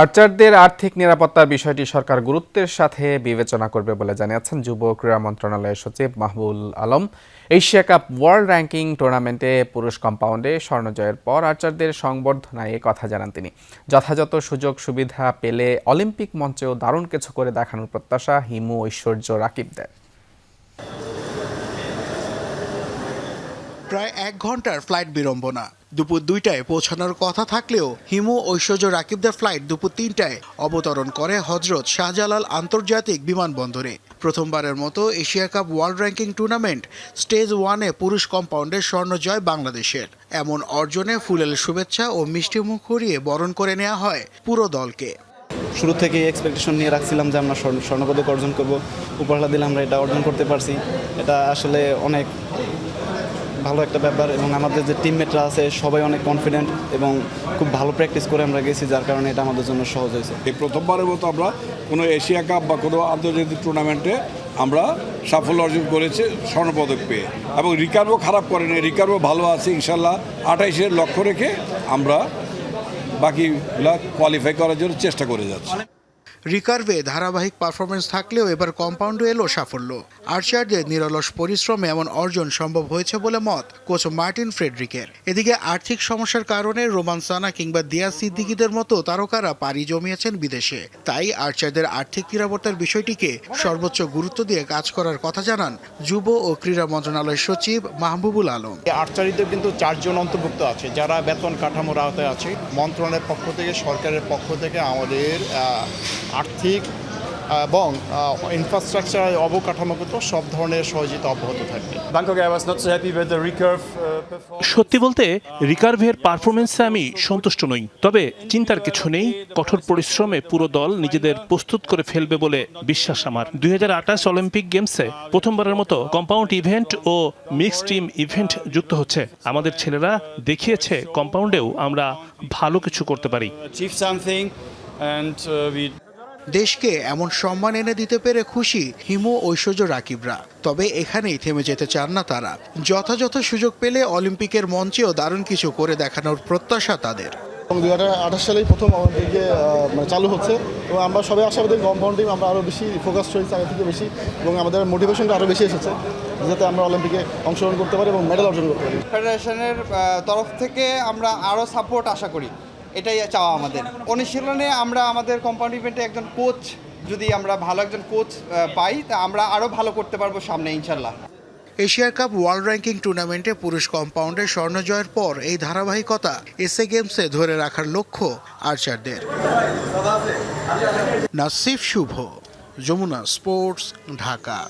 আর্চারদের আর্থিক নিরাপত্তার বিষয়টি সরকার গুরুত্বের সাথে বিবেচনা করবে বলে জানিয়েছেন যুব ক্রীড়া মন্ত্রণালয়ের সচিব Mahbubul Alam. Asia cup world ranking টুর্নামেন্টে পুরুষ কম্পাউন্ডে স্বর্ণ জয়ের পর আর্চারদের সংবর্ধনায় কথা জানান তিনি। যথাযথ সুযোগ সুবিধা পেলে অলিম্পিক মঞ্চেও দারুণ কিছু করে দেখানোর প্রত্যাশা হিমু, ঐশ্বর্য, রাকিবদের। প্রায় 1 ঘন্টার ফ্লাইট বিড়ম্বনা। দুপুর 2টায় পৌঁছানোর কথা থাকলেও হিমু, ঐশ্বর্য, রাকিবদের ফ্লাইট দুপুর 3টায় অবতরণ করে হজরত শাহজালাল আন্তর্জাতিক বিমানবন্দরে। প্রথমবারের মতো Asia cup world ranking tournament stage 1-এ পুরুষ কম্পাউন্ডে স্বর্ণ জয় বাংলাদেশের। এমন অর্জনে ফুলেল শুভেচ্ছা ও মিষ্টি মুখ করিয়ে বরণ করে নেওয়া হয় পুরো দলকে। শুরু থেকে এক্সপেকটেশন নিয়ে রাখছিলাম যে আমরা স্বর্ণপদক অর্জন করব। উপহার দিলে আমরা এটা অর্জন করতে পারছি। এটা আসলে অনেক ভালো একটা ব্যাপার এবং আমাদের যে টিমমেটরা আছে সবাই অনেক কনফিডেন্ট এবং খুব ভালো প্র্যাকটিস করে আমরা গেছি, যার কারণে এটা আমাদের জন্য সহজ হয়েছে। এই প্রথমবারের মতো আমরা কোনো এশিয়া কাপ বা কোনো আন্তর্জাতিক টুর্নামেন্টে আমরা সাফল্য অর্জন করেছি স্বর্ণপদক পেয়ে, এবং রিকার্ভও খারাপ করেনি, রিকার্ভও ভালো আছে। ইনশাল্লাহ 28-এর লক্ষ্য রেখে আমরা বাকিগুলা কোয়ালিফাই করার জন্য চেষ্টা করে যাচ্ছি। রিকার্ভে ধারাবাহিক পারফরমেন্স থাকলেও এবার কম্পাউন্ডে এলো সাফল্য। আর্চারদের নিরলস পরিশ্রমে এমন অর্জন সম্ভব হয়েছে বলে মত কোচ মার্টিন ফ্রেডরিকের। এদিকে আর্থিক সমস্যার কারণে রোমান সানা কিংবা দিয়া সিদ্দিকীদের মতো তারকারা পাড়ি জমিয়েছেন বিদেশে। তাই আর্চারদের আর্থিক নিরাপত্তার বিষয়টিকে সর্বোচ্চ গুরুত্ব দিয়ে কাজ করার কথা জানান যুব ও ক্রীড়া মন্ত্রণালয়ের সচিব মাহবুবুল আলম। আর্চারিতে কিন্তু 4 জন অন্তর্ভুক্ত আছে যারা বেতন কাঠামোর আওতায় আছে। মন্ত্রণালয়ের পক্ষ থেকে, সরকারের পক্ষ থেকে আমাদের আর্থিক এবং ইনফ্রাস্ট্রাকচার অবকাঠামোগত সব ধরনের সহযোগিতা অব্যাহত থাকবে। সত্যি বলতে রিকার্ভের পারফরমেন্সে আমি সন্তুষ্ট নই, তবে চিন্তার কিছু নেই। কঠোর পরিশ্রমে পুরো দল নিজেদের প্রস্তুত করে ফেলবে বলে বিশ্বাস আমার। 2028 অলিম্পিক গেমসে প্রথমবারের মতো কম্পাউন্ড ইভেন্ট ও মিক্সড টিম ইভেন্ট যুক্ত হচ্ছে। আমাদের ছেলেরা দেখিয়েছে কম্পাউন্ডেও আমরা ভালো কিছু করতে পারি। দেশকে এমন সম্মান এনে দিতে পেরে খুশি হিমু, ঐশ্বর্য, রাকিবরা। তবে এখানেই থেমে যেতে চান না তারা। যথাযথ সুযোগ পেলে অলিম্পিকের মঞ্চেও দারুণ কিছু করে দেখানোর প্রত্যাশা তাদের। 2028 সালেই প্রথম অলিম্পিকে চালু হচ্ছে এবং আমরা সবাই আশাবাদী কম্পাউন্ড টিম আমরা আরও বেশি ফোকাসড হয়েছি আগে থেকে বেশি, এবং আমাদের মোটিভেশনটা আরও বেশি এসেছে যাতে আমরা অলিম্পিকে অংশগ্রহণ করতে পারি এবং মেডেল অর্জন করতে পারি। ফেডারেশনের তরফ থেকে আমরা আরও সাপোর্ট আশা করি, এটাই চাওয়া আমাদের। অনুশীলনে আমরা আমাদের কম্পাউন্ড ইভেন্টে একজন কোচ, যদি আমরা ভালো একজন কোচ পাই তা আমরা আরও ভালো করতে পারবো সামনে ইনশাল্লাহ। এশিয়া কাপ ওয়ার্ল্ড র্যাঙ্কিং টুর্নামেন্টে পুরুষ কম্পাউন্ডে স্বর্ণ জয়ের পর এই ধারাবাহিকতা এসএ গেমসে ধরে রাখার লক্ষ্য আর্চারদের। নাসিফ শুভ, যমুনা স্পোর্টস, ঢাকা।